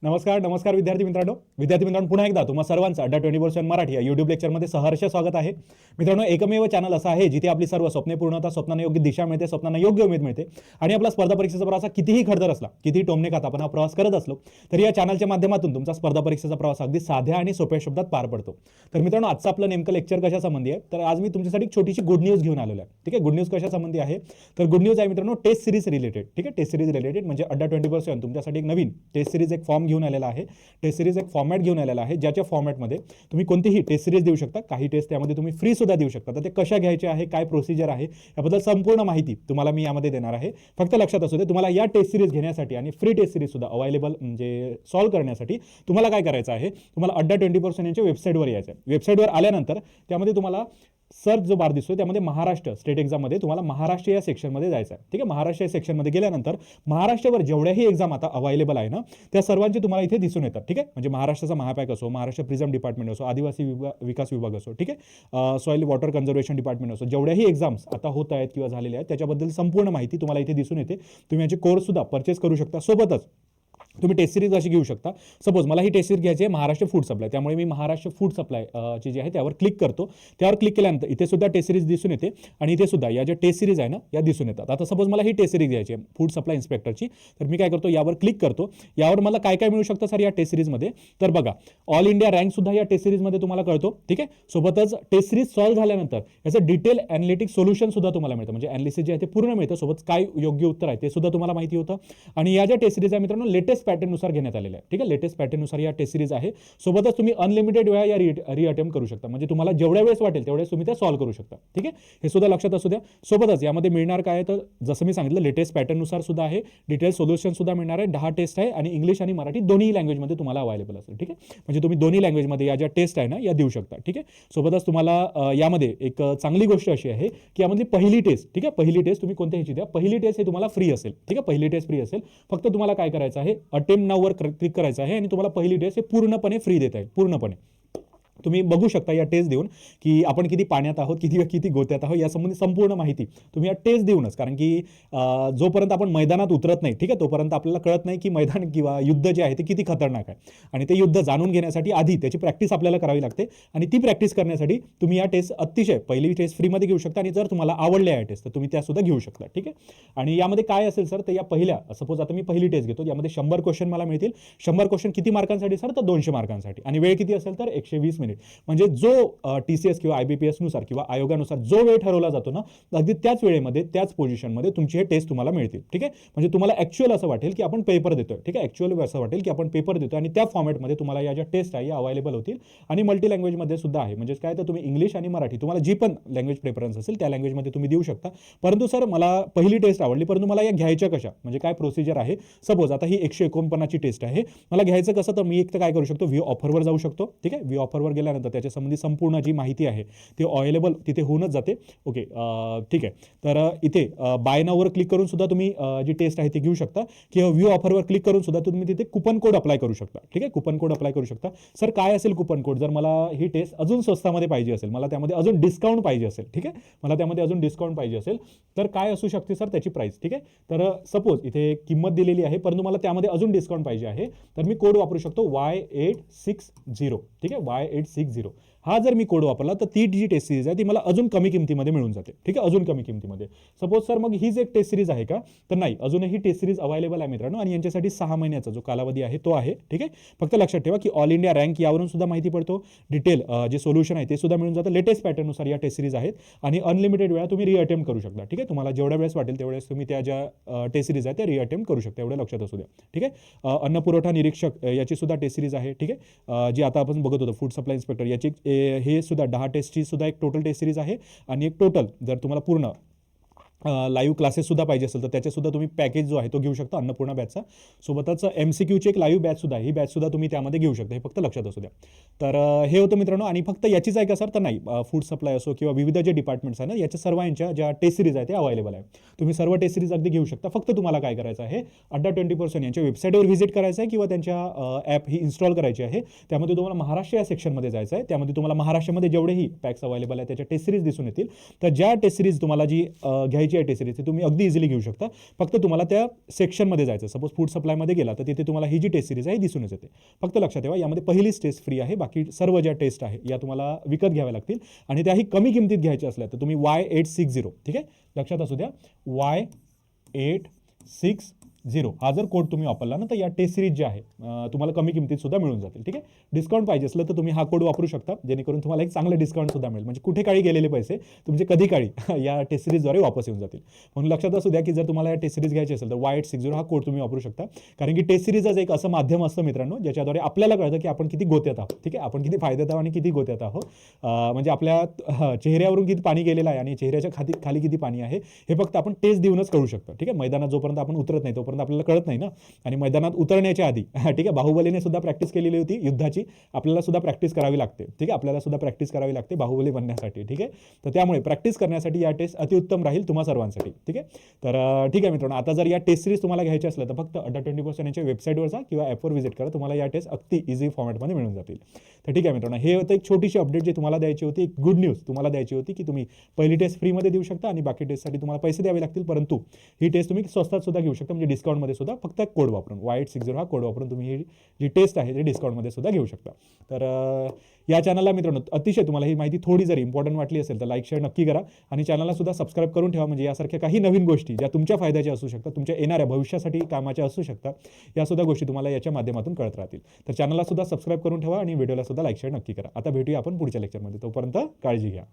नमस्कार विद्यार्थी मित्रांनो पुन्हा एकदा तुम्हा सर्वांचं अड्डा 24/7 मराठी या YouTube लेक्चरमध्ये सहर्ष स्वागत आहे. मित्रांनो, एकमेव चॅनल असं आहे जिथे आपली सर्व स्वप्ने पूर्ण होतात, स्वप्नांना योग्य दिशा मिळते, स्वप्नांना योग्य उमेद मिळते आणि आपला स्पर्धा परीक्षेचा प्रवास कितीही खडतर असला, कितीही टोमणे खात आपण हा प्रवास करत असलो तरी या चॅनलच्या माध्यमातून तुमचा स्पर्धा परीक्षेचा प्रवास अगदी साध्या आणि सोप्या शब्दात पार पडतो. तर मित्रांनो, आजचं आपलं नेमकं लेक्चर कशा संबंधी आहे, तर आज मी तुमच्यासाठी छोटीशी गुड न्यूज घेऊन आलेलो आहे. ठीक आहे, गुड न्यूज कशा संबंधी आहे, तर गुड न्यूज आहे मित्रांनो टेस्ट सिरीज रिलेटेड. ठीक आहे, टेस्ट सिरीज रिलेटेड म्हणजे अड्डा 24/7 तुमच्यासाठी एक नवीन टेस्ट सिरीज एक फॉर्म घेऊन आलेला आहे. टेस्ट सिरीज एक फॉर्मॅट घेऊन आलेला आहे, ज्याच्या फॉर्मॅटमध्ये तुम्ही कोणतीही टेस्ट सिरीज देऊ शकता. काही टेस्ट त्यामध्ये तुम्ही फ्री सुद्धा देऊ शकता. तर ते कशा घ्यायचे आहे, काय प्रोसिजर आहे, याबद्दल संपूर्ण माहिती तुम्हाला मी यामध्ये देणार आहे. फक्त लक्षात असू दे, तुम्हाला या टेस्ट सिरीज घेण्यासाठी आणि फ्री टेस्ट सिरीज सुद्धा अवेलेबल म्हणजे सॉल्व्ह करण्यासाठी तुम्हाला काय करायचं आहे, तुम्हाला अड्डा 24/7 यांच्या वेबसाईटवर यायचं आहे. वेबसाईटवर आल्यानंतर त्यामध्ये तुम्हाला सर्च जो बार दिसतो त्यामध्ये महाराष्ट्र स्टेट एक्झाममध्ये तुम्हाला महाराष्ट्र या सेक्शनमध्ये जायचं आहे. ठीक आहे, महाराष्ट्र या सेक्शनमध्ये गेल्यानंतर महाराष्ट्रावर जेवढ्याही एक्झाम आता अवेलेबल आहे ना, त्या सर्वांचे तुम्हाला इथे दिसून येतात. ठीक आहे, म्हणजे महाराष्ट्राचा महापॅक असो, महाराष्ट्र प्रिझम डिपार्टमेंट असो, आदिवासी विकास विभाग असो, ठीक आहे, सॉइल वॉटर कन्झर्वेशन डिपार्टमेंट असो, जेवढ्याही एक्झाम्स आता होत आहेत किंवा झालेल्या आहेत त्याच्याबद्दल संपूर्ण माहिती तुम्हाला इथे दिसून येते. तुम्ही याचे कोर्स सुद्धा परचेस करू शकता. सोबतच तुम्ही टेस्ट सिरीज अशी घेऊ शकता. सपोज मला ही टेस्ट सिरीज घ्यायची आहे महाराष्ट्र फूड सप्लाय, त्यामुळे मी महाराष्ट्र फूड सप्लाय ची जी आहे त्यावर क्लिक करतो. त्यावर क्लिक केल्यानंतर इथे सुद्धा टेस्ट सिरीज दिसून येते आणि इथे सुद्धा या ज्या टेस्ट सिरीज आहे ना या दिसून येतात. आता सपोज मला ही टेस्ट सिरीज घ्यायची आहे फूड सप्लाय इन्स्पेक्टरची, तर मी काय करतो, यावर क्लिक करतो. यावर मला काय काय मिळू शकतं सर या टेस्ट सिरीजमध्ये, तर बघा ऑल इंडिया रँक सुद्धा या टेस्ट सिरीजमध्ये तुम्हाला कळतो. ठीक आहे, सोबतच टेस्ट सिरीज सॉल्व्ह झाल्यानंतर याचं डिटेल ॲनालिटिक सोल्युशन सुद्धा तुम्हाला मिळतं, म्हणजे ॲनालिसिस जे आहे ते पूर्ण मिळतं. सोबत काय योग्य उत्तर आहे ते सुद्धा तुम्हाला माहिती होतं. आणि या ज्या टेस्ट सिरीज आहे मित्रांनो लेटेस्ट पॅटर्ननुसार घेण्यात आले. ठीक आहे, लेटेस्ट पॅटर्ननुसार या टेस्ट सिरीज आहे. सोबतच तुम्ही अनलिमिटेड वेळा या रिअटेम्प्ट करू शकता, म्हणजे तुम्हाला जेवढ्या वेळेस वाटेल तेवढ्याच तुम्ही ते सॉल्व्ह करू शकता. ठीक आहे, हे सुद्धा लक्षात असू द्या. सोबतच यामध्ये मिळणार काय आहे, तर जसं मी सांगितलं लेटेस्ट पॅटर्ननुसार सुद्धा आहे, डिटेल सोल्युशन सुद्धा मिळणार आहे. 10 टेस्ट आहे आणि इंग्लिश आणि मराठी दोन्ही लँग्वेजमध्ये तुम्हाला अवेलेबल असेल. ठीक आहे, म्हणजे तुम्ही दोन्ही लँग्वेजमध्ये या ज्या टेस्ट आहे ना या देऊ शकता. ठीक आहे, सोबतच तुम्हाला यामध्ये एक चांगली गोष्ट अशी आहे की यामधली पहिली टेस्ट, ठीक आहे, पहिली टेस्ट तुम्ही कोणत्या ह्याची द्या, पहिली टेस्ट हे तुम्हाला फ्री असेल. ठीक आहे, पहिली टेस्ट फ्री असेल. फक्त तुम्हाला काय करायचं आहे, अटेम्प्ट नाऊवर क्लिक करायचं आहे आणि तुम्हाला पहिली टेस्ट हे पूर्णपणे फ्री देत आहे. पूर्णपणे तुम्ही बघू शकता या टेस्ट देऊन की आपण किती पाण्यात आहोत, किती गोत्यात आहोत यासंबंधी संपूर्ण माहिती तुम्ही या टेस्ट देऊनच, कारण की जोपर्यंत आपण मैदानात उतरत नाही, ठीक आहे, तोपर्यंत आपल्याला कळत नाही की मैदान किंवा युद्ध जे आहे ते किती खतरनाक आहे. आणि ते युद्ध जाणून घेण्यासाठी आधी त्याची प्रॅक्टिस आपल्याला करावी लागते आणि ती प्रॅक्टिस करण्यासाठी तुम्ही या टेस्ट अतिशय पहिली टेस्ट फ्रीमध्ये घेऊ शकता आणि जर तुम्हाला आवडल्या या टेस्ट तर तुम्ही त्यासुद्धा घेऊ शकता. ठीक आहे, आणि यामध्ये काय असेल सर, तर या पहिल्या सपोज आता मी पहिली टेस्ट घेतो, यामध्ये 100 क्वेश्चन मला मिळतील. 100 क्वेश्चन किती मार्कांसाठी सर, तर 200 मार्कांसाठी आणि वेळ किती असेल तर 120 मिनिट. म्हणजे जो TCS किंवा IBPS नुसार किंवा आयोगानुसार जो वेळ ठरवला जातो ना, अगदी त्याच वेळेमध्ये त्याच पोझिशनमध्ये तुमची हे टेस्ट तुम्हाला मिळतील. ठीक आहे, म्हणजे तुम्हाला ॲक्च्युअल असं वाटेल की आपण पेपर देतोय. ठीक आहे, ॲक्च्युअल असं वाटेल की आपण पेपर देतोय आणि त्या फॉर्मॅटमध्ये तुम्हाला या ज्या टेस्ट आहे या अवेलेबल होतील आणि मल्टी लँग्वेजमध्ये सुद्धा आहे. म्हणजे काय, तर तुम्ही इंग्लिश आणि मराठी तुम्हाला जी पण लँग्वेज प्रेफरन्स असेल त्या लँग्वेजमध्ये तुम्ही देऊ शकता. परंतु सर मला पहिली टेस्ट आवडली, परंतु मला या घ्यायच्या कशा, म्हणजे काय प्रोसिजर आहे. सपोज आता ही 149ची टेस्ट आहे, मला घ्यायचं कसं, तर मी एक तर काय करू शकतो, व्ह्यू ऑफरवर जाऊ शकतो. ठीक आहे, व्ह्यू ऑफरवर गेल्यानंतर त्याच्या संबंधी संपूर्ण जी माहिती आहे ती अवेलेबल तिथे होऊनच जाते. ओके, ठीक आहे, तर इथे बाय नाऊवर क्लिक करून सुद्धा तुम्ही जी टेस्ट आहे ती घेऊ शकता किंवा व्ह्यू ऑफरवर क्लिक करून सुद्धा तुम्ही तिथे कुपन कोड अप्लाय करू शकता. ठीक आहे, कुपन कोड अप्लाय करू शकता. सर काय असेल कुपन कोड, जर मला ही टेस्ट अजून स्वस्तामध्ये पाहिजे असेल, मला त्यामध्ये अजून डिस्काउंट पाहिजे असेल, ठीक आहे, मला त्यामध्ये अजून डिस्काउंट पाहिजे असेल तर काय असू शकते सर त्याची प्राइस. ठीक आहे, तर सपोज इथे किंमत दिलेली आहे परंतु मला त्यामध्ये अजून डिस्काउंट पाहिजे आहे, तर मी कोड वापरू शकतो Y860. ठीक आहे, Y860 हा जर मी कोड वापरला तर ती जी टेस्ट सिरीज आहे ती मला अजून कमी किमतीमध्ये मिळून जाते. ठीक आहे, अजून कमी किमतीमध्ये. सपोज सर मग हीच एक टेस्ट सिरीज आहे का, तर नाही, अजूनही टेस्ट सिरीज अवेलेबल आहे मित्रांनो आणि यांच्यासाठी 6 महिन्याचा जो कालावधी आहे तो आहे. ठीक आहे, फक्त लक्षात ठेवा की ऑल इंडिया रँक यावरून सुद्धा माहिती पडतो. डिटेल जे सोल्युशन आहे ते सुद्धा मिळून जातं. लेटेस्ट पॅटर्ननुसार या टेस्ट सिरीज आहेत आणि अनलिमिटेड वेळा तुम्ही रिअटेम्प्ट करू शकता. ठीक आहे, तुम्हाला जेवढ्या वेळेस वाटेल तेवढ्याच तुम्ही त्या ज्या टेस्ट सिरीज आहेत त्या रिअटेम्प्ट करू शकता, एवढं लक्षात असू द्या. ठीक आहे, अन्न पुरवठा निरीक्षक याची सुद्धा टेस्ट सिरीज आहे. ठीक आहे, जी आता आपण बघत होतो फूड सप्लाय इन्स्पेक्टर याची हे सुद्धा 10 टेस्टची सुद्धा एक टोटल टेस्ट सिरीज आहे आणि एक टोटल जर तुम्हाला पूर्ण लाईव्ह क्लासेस सुद्धा पाहिजे असेल तर त्याच्यासुद्धा तुम्ही पॅकेज जो आहे तो घेऊ शकता अन्नपूर्णा बॅचचा. सोबतच MCQची एक लाईव्ह बॅच सुद्धा आहे, ही बॅच सुद्धा तुम्ही त्यामध्ये घेऊ शकता, हे फक्त लक्षात असू द्या. तर हे होतं मित्रांनो. आणि फक्त याचीच आहे का सर, तर नाही, फूड सप्लाय असो किंवा विविध जे डिपार्टमेंट्स आहे ना याच्या सर्वांच्या ज्या टेस्ट सिरीज आहे ते अवेलेबल आहे. तुम्ही सर्व टेस्ट सिरीज अगदी घेऊ शकता. फक्त तुम्हाला काय करायचं आहे, अड्डा 24/7 यांच्या वेबसाईटवर व्हिजिट करायचं आहे किंवा त्यांच्या ॲप ही इन्स्टॉल करायची आहे. त्यामध्ये तुम्हाला महाराष्ट्र या सेक्शनमध्ये जायचं आहे. त्यामध्ये तुम्हाला महाराष्ट्रामध्ये जेवढेही पॅक्स अवेलेबल आहे त्याच्या टेस्ट सिरीज दिसून येतील. तर ज्या टेस्ट सिरीज तुम्हाला जी घ्यायची जी आहे टेस्ट सिरीज ती तुम्ही अगदी इझिली घेऊ शकता. फक्त तुम्हाला त्या सेक्शनमध्ये जायचं. सपोज फूड सप्लायमध्ये गेला तर तिथे तुम्हाला ही जी टेस्ट सिरीज आहे दिसूनच येते. फक्त लक्षात ठेवा यामध्ये पहिलीच टेस्ट फ्री आहे, बाकी सर्व ज्या टेस्ट आहे या तुम्हाला विकत घ्याव्या लागतील आणि त्याही कमी किमतीत घ्यायच्या असल्या तर तुम्ही Y860, ठीक आहे, लक्षात असू द्या, Y860 हा जर कोड तुम्ही वापरला ना तर या टेस्ट सिरीज जे आहे तुम्हाला कमी किमतीत सुद्धा मिळून जातील. ठीक आहे, डिस्काउंट पाहिजे असलं तर तुम्ही हा कोड वापरू शकता, जेणेकरून तुम्हाला एक चांगलं डिस्काउंट सुद्धा मिळेल. म्हणजे कुठे काळी गेलेले पैसे तुमचे कधी काळी या टेस्ट सिरीजद्वारे वापस येऊन जातील. म्हणून लक्षात असू द्या की जर तुम्हाला या टेस्ट सिरीज घ्यायची असेल तर Y860 हा कोड तुम्ही वापरू शकता. कारण की टेस्ट सिरीजच एक असं माध्यम असतं मित्रांनो ज्याच्याद्वारे आपल्याला कळतं की आपण किती गोत्यात आहोत. ठीक आहे, आपण किती फायद्यात आहोत आणि किती गोत्यात आहोत. म्हणजे आपल्या चेहऱ्यावरून किती पाणी गेलेलं आहे आणि चेहऱ्याच्या खाली किती पाणी आहे हे फक्त आपण टेस्ट देऊनच कळू शकतो. ठीक आहे, मैदानात जोपर्यंत आपण उतरत नाही तोपर्यंत आपल्याला कळत नाही ना. आणि मैदानात उतरण्याच्या आधी ठीक आहे, बाहुबलीने सुद्धा प्रॅक्टिस केलेली होती युद्धाची, आपल्याला सुद्धा प्रॅक्टिस करावी लागते. ठीक आहे, आपल्याला सुद्धा प्रॅक्टिस करावी लागते बाहुबली बनण्यासाठी. ठीक आहे, तर त्यामुळे प्रॅक्टिस करण्यासाठी या टेस्ट अतिउत्तम राहील तुम्हा सर्वांसाठी. ठीक आहे, तर ठीक आहे मित्रांनो, आता जर या टेस्ट सिरीज तुम्हाला घ्यायची असलं तर फक्त Adda24 यांच्या वेबसाईटवर जा किंवा ॲपवर व्हिजिट करा, तुम्हाला या टेस्ट अगदी इझी फॉर्मॅटमध्ये मिळून जातील. तर ठीक आहे मित्रांनो, हे होतं एक छोटीशी अपडेट जी तुम्हाला द्यायची होती, एक गुड न्यूज तुम्हाला द्यायची होती की तुम्ही पहिली टेस्ट फ्रीमध्ये देऊ शकता आणि बाकी टेस्टसाठी तुम्हाला पैसे द्यावे लागतील, परंतु ही टेस्ट तुम्ही स्वस्तात सुद्धा घेऊ शकता, म्हणजे डिस्काउंटमध्ये सुद्धा, फक्त कोड वापरून Y860 हा कोड वापरून तुम्ही ही जी टेस्ट आहे ती डिस्काउंटमध्ये सुद्धा घेऊ शकता. तर या चॅनलला मित्रांनो अतिशय तुम्हाला ही माहिती थोडी जरी इम्पॉर्टंट वाटली असेल तर लाईक शेअर नक्की करा आणि चॅनलला सुद्धा सबस्क्राईब करून ठेवा, म्हणजे यासारख्या काही नवीन गोष्टी ज्या तुमच्या फायद्याच्या असू शकतात, तुमच्या येणाऱ्या भविष्यासाठी कामाच्या असू शकतात, या सुद्धा गोष्टी तुम्हाला याच्या माध्यमातून कळत राहतील. तर चॅनलला सुद्धा सबस्क्राईब करून ठेवा आणि व्हिडिओला सुद्धा लाईक शेअर नक्की करा. आता भेटूया आपण पुढच्या लेक्चरमध्ये, तोपर्यंत काळजी घ्या.